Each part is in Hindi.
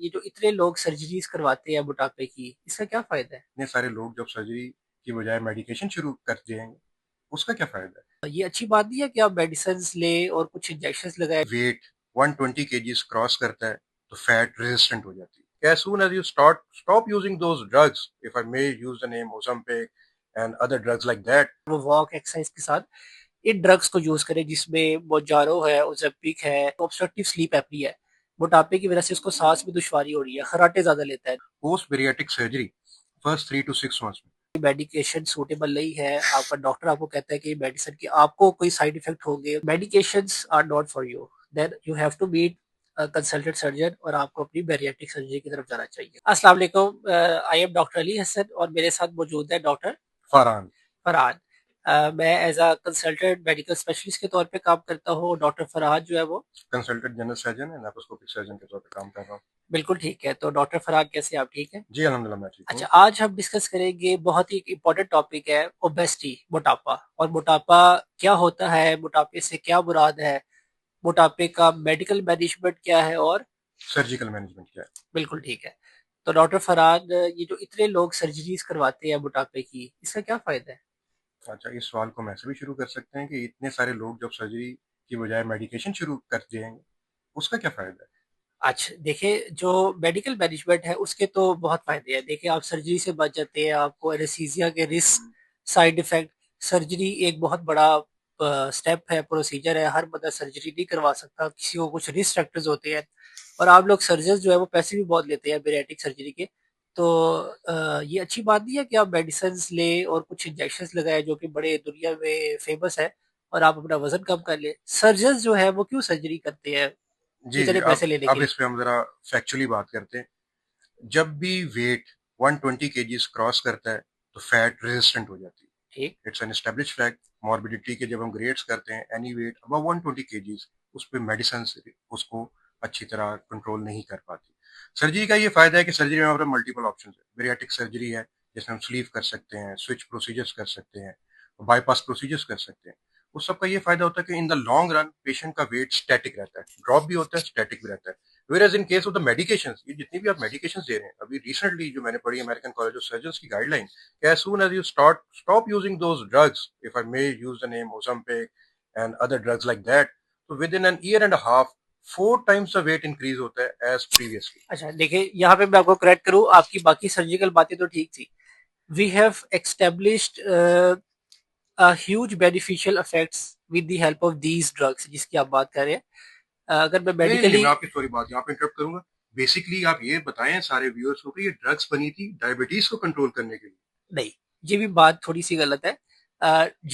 ये जो इतने लोग सर्जरीज करवाते हैं मोटापे की, इसका क्या फायदा है? इतने सारे लोग जब सर्जरी की बजाय मेडिकेशन शुरू कर देंगे, उसका क्या फायदा ये अच्छी बात नहीं है कि आप मेडिसिन ले और कुछ इंजेक्शन लगाए। है? वेट 120 kgs क्रॉस करता है तो फैट रेजिस्टेंट हो जाती है। As soon as you stop using those drugs, if I may use the name Ozempic and other drugs like that, वो वॉक एक्सरसाइज के साथ इन ड्रग्स को यूज करें जिसमें मोजारो है, ओजेपिक है, ऑब्स्ट्रक्टिव स्लीप एपनी है। मोटापे की वजह से उसको सांस में दुश्वारी हो रही है, खराटे ज्यादा लेता है। post bariatric surgery first 3 to 6 months medication suitable नहीं है, आपका डॉक्टर आपको कहता है कि मेडिसिन की आपको कोई साइड इफेक्ट होंगे, medications are not for you, then you have to meet consultant surgeon और आपको अपनी बैरियाट्रिक सर्जरी की तरफ जाना चाहिए। अस्सलाम वालेकुम, I am doctor Ali Hasan और मेरे साथ मौजूद है डॉक्टर Farhan। फरहान। मैं as a consultant medical specialist के तौर पे काम करता हूँ। डॉक्टर फरहान जो है वो कंसल्टेंट जनरल सर्जन है, लेप्रोस्कोपिक सर्जन के तौर पे काम कर रहा हूँ। बिल्कुल ठीक है। तो डॉक्टर फरहान कैसे हैं आप, ठीक है? जी अल्हम्दुलिल्लाह मैं ठीक अच्छा, हूँ। आज हम डिस्कस करेंगे बहुत ही इम्पोर्टेंट टॉपिक है, ओबेसिटी, मोटापा। और मोटापा क्या होता है, मोटापे से क्या मुराद है, मोटापे का मेडिकल मैनेजमेंट क्या है, और सर्जिकल मैनेजमेंट क्या है? बिल्कुल ठीक है। तो डॉक्टर फरहान, ये जो इतने लोग सर्जरीज करवाते हैं मोटापे की, इसका क्या फायदा है? अच्छा, इस सवाल को हम ऐसे भी शुरू कर सकते हैं कि इतने सारे लोग जब सर्जरी की बजाय मेडिकेशन शुरू कर देंगे, उसका क्या फायदा है? अच्छा देखिए, जो मेडिकल मैनेजमेंट है उसके तो बहुत फायदे हैं। देखिए, आप सर्जरी से बच जाते हैं, आपको एनेस्थीसिया के रिस्क, साइड इफेक्ट। सर्जरी एक बहुत बड़ा स्टेप है, प्रोसीजर है। हर बंदा सर्जरी नहीं करवा सकता, किसी को कुछ रिस्क फैक्टर्स होते हैं। और आप लोग सर्जन जो है वो पैसे भी बहुत लेते हैं बेरेटिक सर्जरी के। तो ये अच्छी बात नहीं है कि आप मेडिसिन ले और कुछ इंजेक्शन लगाए जो कि बड़े दुनिया में फेमस है, और आप अपना वजन कम कर ले। सर्जन जो है वो क्यों सर्जरी करते हैं? जी जी, इतने अब पैसे लेने के अब लिए। इस पे हम जरा फैक्चुअली बात करते हैं। जब भी वेट 120 kgs क्रॉस करता है तो फैट रेजिस्टेंट हो जाती ठीक। है। It's an establish fact. Morbidity के जब हम ग्रेड्स करते हैं, एनी वेट अबव 120 kgs, उस पे मेडिसिन उसको अच्छी तरह कंट्रोल नहीं कर पाती। सर्जरी का ये फायदा है कि सर्जरी में हमारे मल्टीपल ऑप्शन है। बेरियाट्रिक सर्जरी है जिसमें हम स्लीव कर सकते हैं, स्विच प्रोसीजर्स कर सकते हैं, बाईपास प्रोसीजर्स कर सकते हैं। उस सब का ये फायदा होता है कि इन द लॉन्ग रन पेशेंट का वेट स्टैटिक रहता है, ड्रॉप भी होता है, स्टैटिक भी रहता है। Whereas in case of the medications, ये जितनी भी आप medications दे रहे हैं, अभी recently जो मैंने पढ़ी अमेरिकन कॉलेज ऑफ सर्जन्स की guideline, as soon as you stop using those drugs, if I may use the name Ozempic and other drugs like that, so within an year and a half, 4 times the weight increase होता है as previously। अच्छा देखिए, यहाँ पे मैं आपको करेक्ट करूँ, आपकी बाकी सर्जिकल बातें तो ठीक थी। We have established huge beneficial effects with the help of these drugs जिसकी आप बात कर रहे हैं। अगर मैं नहीं नहीं नहीं, मेडिकली मैं आपकी सॉरी बात यहाँ पे इंटरप्ट करूंगा। बेसिकली आप ये बताएं सारे व्यूअर्स को कि ये ड्रग्स बनी थी डायबिटीज को कंट्रोल करने के लिए। नहीं, ये भी बात थोड़ी सी गलत है।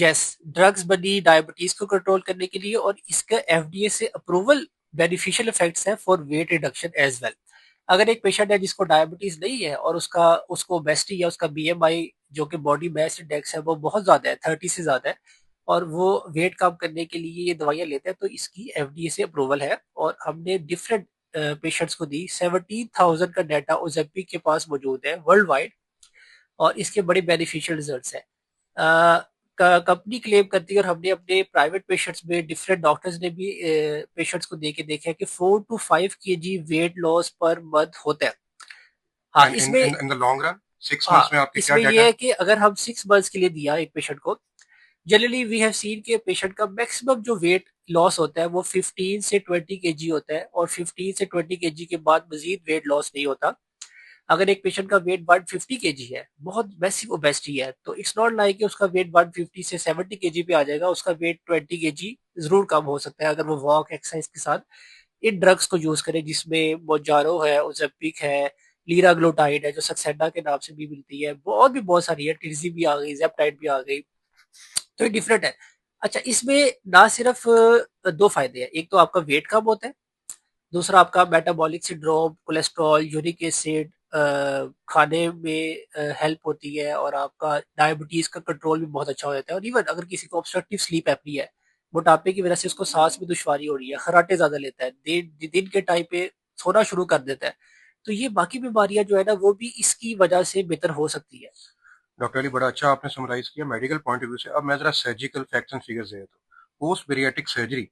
यस, ड्रग्स बनी डायबिटीज को कंट्रोल करने के लिए, और इसका एफडीए से अप्रूवल बेनिफिशियल इफेक्ट्स है for weight reduction as well. अगर एक पेशेंट है जिसको डायबिटीज नहीं है और उसका उसको ओबेसिटी या उसका बीएमआई जो कि बॉडी मास इंडेक्स है वो बहुत ज्यादा है, 30 से ज्यादा है, और वो वेट कम करने के लिए ये दवाइयां लेते हैं, तो इसकी एफडीए से अप्रूवल है। और हमने डिफरेंट पेशेंट्स को दी। 17,000 का डाटा ओजेपिक के पास मौजूद है वर्ल्ड वाइड, और इसके बड़े बेनिफिशियल रिजल्ट्स हैं। कंपनी क्लेम करती है, और हमने अपने प्राइवेट पेशेंट्स में डिफरेंट डॉक्टर्स ने भी पेशेंट्स को देके देखा है कि 4 to 5 kg weight loss per month होता है। हाँ एंड इन इसमें, in in the long run 6 months हाँ में आपके क्या इसमें डाटा ये है? है कि अगर हम 6 मंथ्स के लिए दिया एक पेशेंट को, जनरली वी हैव सीन के पेशेंट का मैक्सिमम जो वेट लॉस होता है वो 15 से 20 kg होता है, और 15 से 20 kg के बाद मजीद वेट लॉस नहीं होता। अगर एक पेशेंट का वेट 150 kg है, बहुत मैसिव ओबेसिटी है, तो इट्स नॉट लाइक कि उसका वेट 150 से 70 kg पे आ जाएगा। उसका वेट 20 kg जरूर कम हो सकता है अगर वो वॉक एक्सरसाइज के साथ इन ड्रग्स को यूज करे जिसमें मोजारो है, ओजेपिक है, लीराग्लुटाइड है जो सक्सेना के नाम से भी मिलती है, और भी बहुत सारी है, टिर्जी भी आ गई, जेप्टाइड भी आ गई। तो ये डिफरेंट है। अच्छा, इसमें ना सिर्फ दो फायदे हैं, एक तो आपका वेट कम होता है, दूसरा आपका metabolic syndrome, cholesterol, uric acid खाने में हेल्प होती है, और आपका डायबिटीज का कंट्रोल भी बहुत अच्छा हो जाता है। और इवन अगर किसी को ऑब्स्ट्रक्टिव स्लीप एपनी है, मोटापे की वजह से उसको सांस में दुश्वारी हो रही है, खराटे ज्यादा लेता है, दिन के टाइम पे सोना शुरू कर देता है, तो ये बाकी बीमारियां जो है ना वो भी इसकी वजह से बेहतर हो सकती है। डॉक्टर अली, बड़ा अच्छा आपने समराइज किया मेडिकल पॉइंट ऑफ व्यू से। अब मैं जरा सर्जिकल फैक्ट्स एंड फिगर्स दे देता हूँ। Post bariatric surgery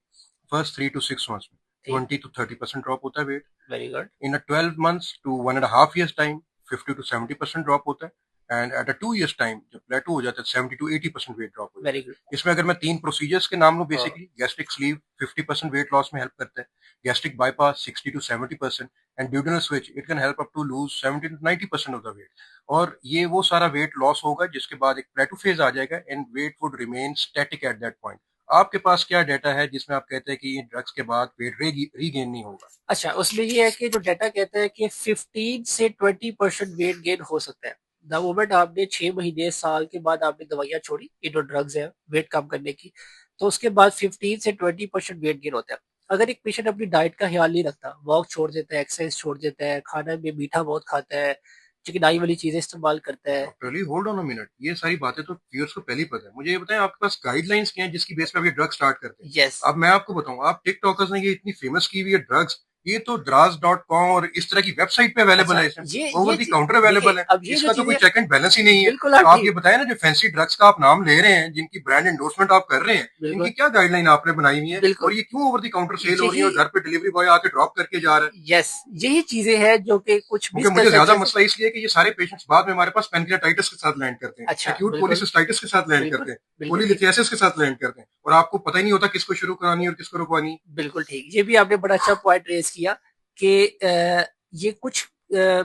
first 3 to 6 months में ठीक, 20 to 30% ड्रॉप होता है weight. Very good, in a 12 months to 1.5 years time 50 to 70% drop होता है। And at a 2 years time जब प्लेटो हो जाता है 70 to 80% वेट ड्रॉप हो जाता वेरी है। गुड। इसमें अगर मैं 3 प्रोसीजर्स के नाम लूं, हाँ, basically gastric sleeve 50% weight loss में हेल्प करता है, gastric bypass 60 to 70%, and duodenal switch it can help up to lose 70 to 90% of the weight. और ये वो सारा वेट लॉस होगा जिसके बाद एक प्लेटो फेज आ जाएगा and weight would remain static at that point. आपके पास क्या डाटा है जिसमें आप कहते हैं कि ये ड्रग्स के बाद वेट रीगेन नहीं होगा? अच्छा, उसमें ये है कि जो डाटा कहता है कि 15 से 20% वेट गेन हो सकता है द मोमेंट आपने 6 महीने साल के बाद आपने दवाइयाँ छोड़ी, ये जो ड्रग्स है वेट कम करने की, तो उसके बाद 15 से 20% वेट गेन होता है। अगर एक पेशेंट अपनी डाइट का ख्याल नहीं रखता, वॉक छोड़ देता है, एक्सरसाइज छोड़ देता है, खाना में मीठा बहुत खाता है, चिकनाई वाली चीजें इस्तेमाल करता है। Doctor Ali hold on a minute, ये सारी बातें तो व्यूअर्स को पहले ही पता है। मुझे ये बताएं आपके पास गाइडलाइंस क्या है जिसकी बेस पे आप ये ड्रग स्टार्ट करते हैं? यस, अब मैं आपको बताऊं, आप टिकटॉकर्स ने ये इतनी फेमस की हुई है ड्रग्स, ये तो द्रास.com और इस तरह की वेबसाइट पे अवेलेबल अच्छा, है, ओवर ये द काउंटर देखिए अवेलेबल है। अब ये जो इसका तो कोई चीजें, चेक एंड बैलेंस ही नहीं है। बिल्कुल तो आप आप ये ठीक, बताएं ना, जो फैंसी ड्रग्स का आप नाम ले रहे हैं, जिनकी ब्रांड एंडोर्समेंट आप कर रहे हैं, इनकी बिल्कुल, क्या गाइडलाइन आपने बनाई हुई है बिल्कुल, और ये क्यों ओवर द काउंटर सेल हो रही यही, है और घर पे डिलीवरी बॉय आके ड्रॉप करके जा रहा है? यस, यही चीजें हैं जो कि कुछ क्योंकि मुझे ज्यादा मिसकंसेप्शन है। मसला इसलिए कि ये सारे पेशेंट्स बाद में हमारे पास पेनक्रियाटाइटिस के साथ लैंड करते हैं, अच्छा, एक्यूट बिल्कुल, कोलिसिस्टाइटिस के साथ लैंड बिल्कुल, करते हैं, बिल्कुल ठीक, कोलिलिथियासिस के साथ लैंड करते हैं, और आपको पता ही नहीं होता किसको शुरू करानी है और किसको रुकवानी है। बिल्कुल ठीक। ये भी आपने बड़ा अच्छा पॉइंट रेज़ किया कि ये कुछ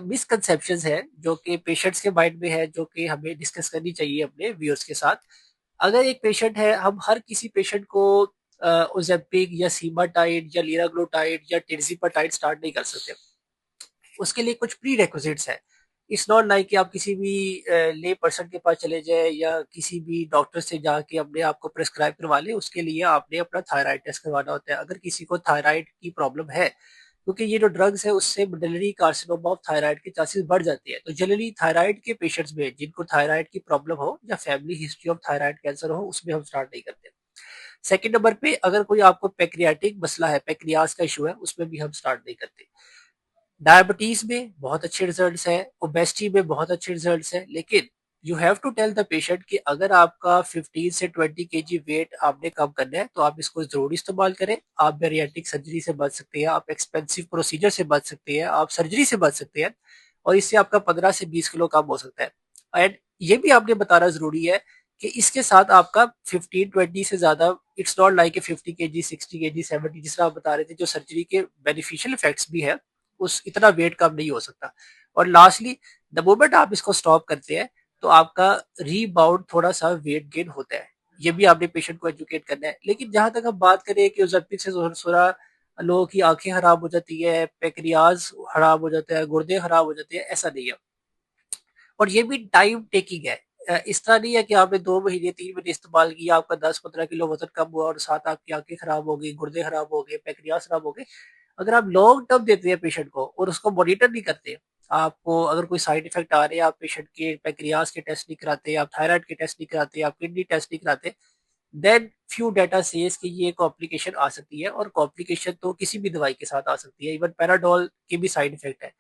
मिसकंसेप्शंस हैं जो कि पेशेंट्स के माइंड में है, जो कि हमें डिस्कस करनी चाहिए अपने व्यूअर्स के साथ। अगर एक पेशेंट है, हम हर किसी पेशेंट को ओज़ेम्पिक या सीमाटाइड या लिराग्लुटाइड या तिर्ज़िपाटाइड स्टार्ट नहीं कर सकते। उसके लिए कुछ प्री रिक्विजिट्स है। इट्स नॉट लाइक कि आप किसी भी ले पर्सन के पास चले जाए या किसी भी डॉक्टर से जाके अपने आप को प्रिस्क्राइब करवा ले, उसके लिए आपने अपना थायराइड टेस्ट करवाना होता है। अगर किसी को थायराइड की प्रॉब्लम है, क्योंकि ये जो ड्रग्स है उससे बिलियरी कार्सिनोमा ऑफ थायराइड के चांसेस बढ़ जाते हैं, तो जनरली थायराइड के पेशेंट्स में जिनको थायराइड की प्रॉब्लम हो या family history of thyroid cancer हो, उसमें हम स्टार्ट नहीं करते। सेकंड नंबर पे अगर कोई आपको पैक्रियाटिक मसला है, पैक्रियाज का इशू है, उसमें भी हम स्टार्ट नहीं करते। डायबिटीज में बहुत अच्छे रिजल्ट्स हैं, ओबेसिटी में बहुत अच्छे रिजल्ट्स हैं, लेकिन you have to tell the patient कि अगर आपका 15 से 20 केजी वेट आपने कम करना है तो आप इसको जरूर इस्तेमाल करें। आप बैरिएट्रिक सर्जरी से बच सकते हैं, आप एक्सपेंसिव प्रोसीजर से बच सकते हैं, आप सर्जरी से बच सकते हैं, और इससे आपका 15 से 20 किलो कम हो सकता है। एंड ये भी आपने बताना जरूरी है कि इसके साथ आपका 15-20 से ज्यादा, it's not like 50 KG, 60 KG, 70, जिस तरह आप बता रहे थे, जो सर्जरी के बेनिफिशियल इफेक्ट्स भी है, उस इतना वेट कम नहीं हो सकता। और लास्टली, द मोमेंट आप इसको स्टॉप करते हैं तो आपका रीबाउंड थोड़ा सा वेट गेन होता है। ये भी आपने पेशेंट को एजुकेट करना है। लेकिन जहां तक हम बात करें कि ओज़ेम्पिक से थोड़ा लोगों की आंखें खराब हो जाती है, पेक्रियाज खराब हो जाता है, गुर्दे खराब हो जाते हैं, ऐसा नहीं है। और ये भी टाइम टेकिंग है। इस तरह नहीं है कि आपने 2 महीने 3 महीने इस्तेमाल किया, आपका 10-15 किलो वजन कम हुआ और साथ आपकी आंखें खराब हो गई, गुर्दे खराब हो गए, पेक्रियाज खराब हो गए। अगर आप लॉन्ग टर्म देते हैं पेशेंट को और उसको मॉनिटर नहीं करते, आपको अगर कोई साइड इफेक्ट आ रहे हैं, आप पेशेंट के पैक्रियाज के टेस्ट नहीं कराते, आप थायराइड के टेस्ट नहीं कराते, आप किडनी टेस्ट नहीं कराते, देन फ्यू डाटा सेज कि ये कॉम्प्लिकेशन आ सकती है। और कॉम्प्लिकेशन तो किसी भी दवाई के साथ आ सकती है, इवन पैराडोल के भी साइड इफेक्ट है।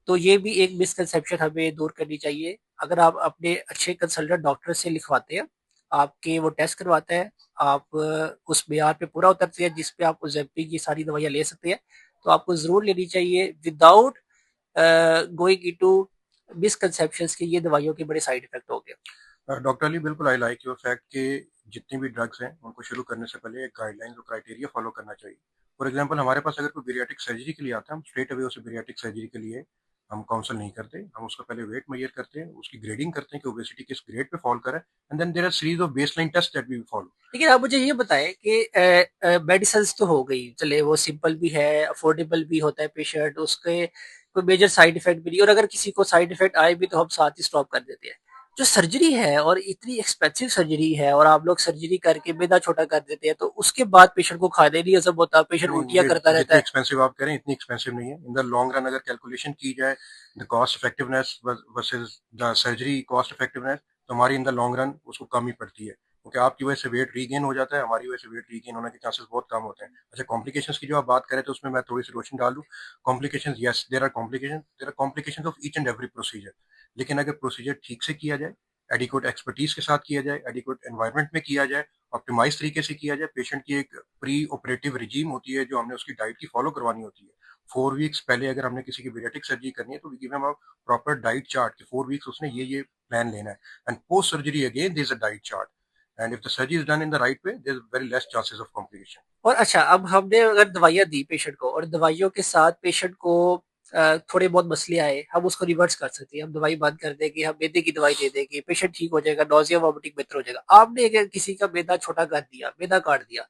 तो ये भी एक मिसकंसेप्शन हमें दूर करनी चाहिए। अगर आप अपने अच्छे कंसल्टेंट डॉक्टर से लिखवाते हैं, आपके वो टेस्ट करवाते हैं, आप उस मेयार पे पूरा उतरते हैं जिस पे आप ओज़ेम्पिक ये सारी दवाइयाँ ले सकते हैं, तो आपको ज़रूर लेनी चाहिए विदाउट गोइंग इनटू मिसकंसेप्शंस कि ये दवाइयों के बड़े साइड इफेक्ट होंगे। डॉक्टर अली, बिल्कुल आई लाइक योर फैक्ट कि जितनी भी ड्रग्स हैं उनको शुरू करने से पहले एक गाइडलाइंस और क्राइटेरिया फॉलो करना चाहिए। फॉर एग्जांपल, हमारे पास अगर कोई बेरियाट्रिक सर्जरी के लिए आता है, हम स्ट्रेट अवे उसे बेरियाट्रिक सर्जरी के लिए हम काउंसल नहीं करते। हम उसका पहले वेट मेजर करते हैं, उसकी ग्रेडिंग करते हैं कि ओबेसिटी किस ग्रेड पे फॉल करे, and then there are series of baseline test that we follow. लेकिन आप मुझे ये बताएं कि मेडिसिन तो हो गई, चले वो सिंपल भी है, अफोर्डेबल भी होता है पेशेंट, उसके कोई मेजर साइड इफेक्ट भी नहीं, और अगर किसी को साइड इफेक्ट आए भी तो हम साथ ही स्टॉप कर देते हैं। जो सर्जरी है और इतनी एक्सपेंसिव सर्जरी है, और आप लोग सर्जरी करके बेदा छोटा कर देते हैं, तो उसके बाद पेशेंट को खाने नहीं हजम होता, पेशेंट नहीं, उल्टियां ये करता रहता जितनी है। एक्सपेंसिव आप कह रहे हैं इतनी एक्सपेंसिव नहीं है। इन द लॉन्ग रन अगर कैलकुलेशन की जाए, the cost effectiveness versus the surgery cost effectiveness, तो हमारी इन द लॉन्ग रन उसको कम ही पड़ती है, क्योंकि आपकी वजह से वेट रीगेन हो जाता है, हमारी वजह से वेट रीगेन होने के चांसेस बहुत कम होते हैं। अच्छा, कॉम्प्लिकेशंस की जो आप बात करें तो उसमें मैं थोड़ी सी रोशनी डाल दूं। Complications, yes, there are complication of each and every procedure. लेकिन अगर प्रोसीजर ठीक से किया जाए एडिक्वेट एक्सपर्टीज के साथ किया जाए, एडिक्वेट एनवायरनमेंट में किया जाए, ऑप्टिमाइज तरीके से किया जाए। पेशेंट की एक प्री ऑपरेटिव रिजीम होती है जो हमने उसकी डाइट की फॉलो करवानी होती है। 4 वीक्स पहले अगर हमने किसी की बेरियाट्रिक सर्जरी करनी है तो we give him a proper diet chart कि 4 वीक्स उसने ये प्लान लेना है। And post surgery again there is a diet chart, and if the surgery is done in the right way there is very less chances of complication. और अच्छा, अब हमने अगर दवाइयाँ दी पेशेंट को और दवाइयों के साथ पेशेंट को थोड़े बहुत मसले आए, हम उसको रिवर्स कर सकते हैं। हम दवाई बंद कर देंगे, हम मैदे की दवाई दे देंगे, पेशेंट ठीक हो जाएगा, नौजिया वॉमिटिंग बेहतर हो जाएगा। आपने अगर किसी का मैदा छोटा कर दिया, मैदा काट दिया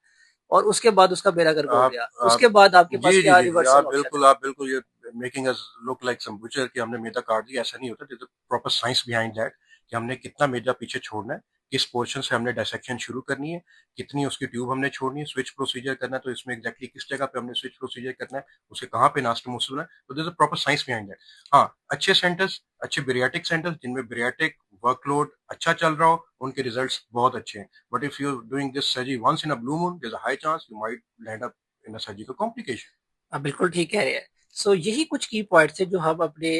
और उसके बाद उसका बेड़ा गर्क हो गया, आप उसके बाद आपके पास जी जी क्या जी जी रिवर्सल ऑप्शन है? आप बिल्कुल ये making us look like some butcher कि हमने मैदा काट दिया, ऐसा नहीं होता। There is proper science behind that कि हमने कितना मैदा पीछे छोड़ना है, किस पोर्शन से हमने डायसेक्शन शुरू करनी है, कितनी उसकी ट्यूब हमने छोड़नी है, स्विच प्रोसीजर करना है तो इसमें एग्जैक्टली किस जगह पे हमने स्विच प्रोसीजर करना है, उसे कहाँ पे नास्टोमोस होना है। तो there is a proper science behind that. हाँ, अच्छे सेंटर्स, अच्छे बेरियाटिक सेंटर्स जिनमें बेरियाटिक वर्कलोड अच्छा चल रहा हो, उनके रिजल्ट्स बहुत अच्छे हैं। But if you are doing this surgery once in a blue moon, there is a high chance you might land up in a surgical complication. आप बिल्कुल ठीक कह रहे हैं। सो यही कुछ की पॉइंट्स हैं जो हम अपने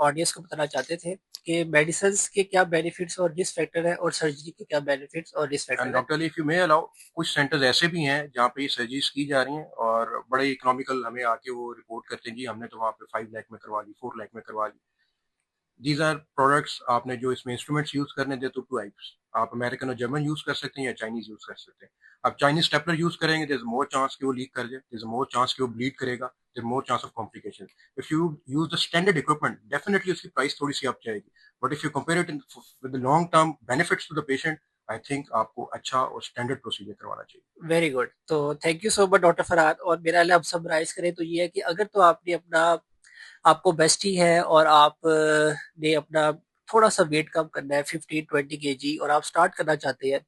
ऑडियंस को बताना चाहते थे कि मेडिसिन के क्या बेनिफिट्स और रिस्क फैक्टर है और सर्जरी के क्या बेनिफिट्स और रिस्क एंड फैक्टर है। Doctor Ali, if you may allow, कुछ सेंटर्स ऐसे भी हैं जहाँ पे ये सर्जरीज की जा रही हैं और बड़े इकोनॉमिकल हमें आके वो रिपोर्ट करते हैं जी हमने तो वहाँ पे 5 लाख में करवा ली, 4 लाख में करवा ली। दीज आर प्रोडक्ट्स, आपने जो इसमें इंस्ट्रूमेंट्स यूज करने दे तो टू टाइप्स, आप अमेरिकन और जर्मन यूज कर सकते हैं या चाइनीज यूज कर सकते हैं। आप चाइनीज स्टेपलर यूज करेंगे, देयर इज मोर चांस कि वो लीक कर जाए, देयर इज मोर चांस कि वो ब्लीड करेगा, there more chance of complication. If you use the standard equipment definitely उसकी प्राइस थोड़ी सी अप जाएगी, but if you compare it with the long term benefits to the patient, I think आपको अच्छा और स्टैंडर्ड प्रोसीजर करवाना चाहिए। Very good. तो thank you so much doctor Farhad. और मेरा अब समराइज करें तो ये है कि अगर तो आपने अपना आपको बेस्ट ही है और आप ने अपना थोड़ा सा वेट कम करना है 15-20 kg और आप स्टार्ट करना चाहते हैं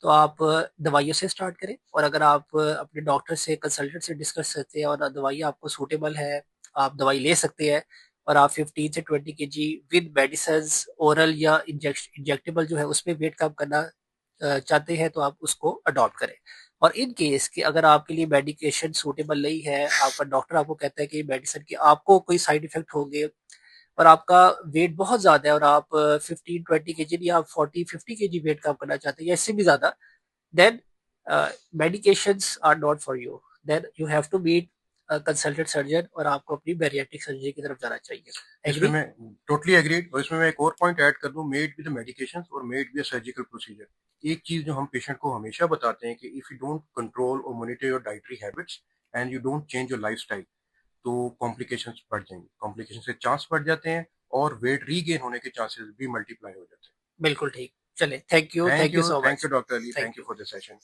तो आप दवाइयों से स्टार्ट करें। और अगर आप अपने डॉक्टर से कंसल्टेंट से डिस्कस करते हैं और दवाई आपको सूटेबल है, आप दवाई ले सकते हैं। और आप 15 से 20 kg विद मेडिसिन ओरल या इंजेक्टेबल जो है उसमें वेट कम करना चाहते हैं तो आप उसको अडॉप्ट करें। और इन केस कि अगर आपके लिए मेडिकेशन सूटेबल नहीं है, आपका डॉक्टर आपको कहता है कि मेडिसिन की आपको कोई साइड इफेक्ट होंगे और आपका वेट बहुत ज्यादा है और आप 15-20 kg या 40-50 kg वेट कम करना चाहते हैं या इससे भी ज्यादा, then medications are not for you. Then you have to meet consultant surgeon और आपको अपनी बैरिएट्रिक सर्जरी की तरफ जाना चाहिए। इसमें एग्री? मैं टोटली एग्रीड, और इसमें मैं एक और पॉइंट ऐड कर दूं, मेड विद मेडिकेशन और मेड विद सर्जिकल प्रोसीजर। एक चीज जो हम पेशेंट को हमेशा बताते हैं कि इफ यू डोंट कंट्रोल और monitor your dietary habits and you don't change your lifestyle, तो कॉम्प्लिकेशंस बढ़ जाएंगे, कॉम्प्लिकेशन से चांस बढ़ जाते हैं और वेट रीगेन होने के चांसेस भी मल्टीप्लाई हो जाते हैं। बिल्कुल ठीक। चले, thank thank you you, so thank much. You doctor Ali, thank thank you you. For the session.